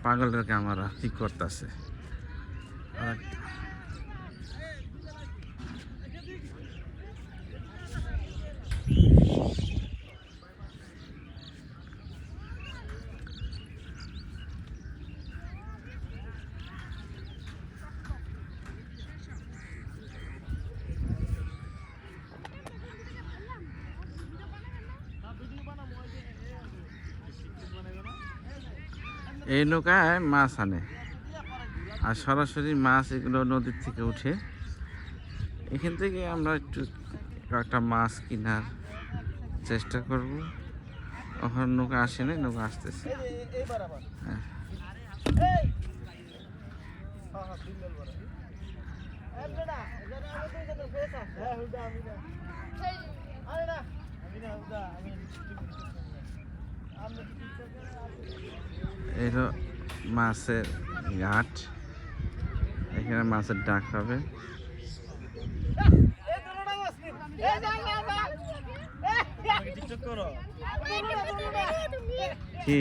পাগলের ক্যামেরা কি করতেছে। এই নৌকায় মাছ আনে আর সরাসরি মাছ এগুলো নদীর থেকে উঠে। এখান থেকে আমরা একটু একটা মাছ কেনার চেষ্টা করব। ওখানে নৌকা আসে না, নৌকা আসতেছে। হ্যাঁ এর মাছের ঘাট, এখানে মাছের ডাক হবে। কি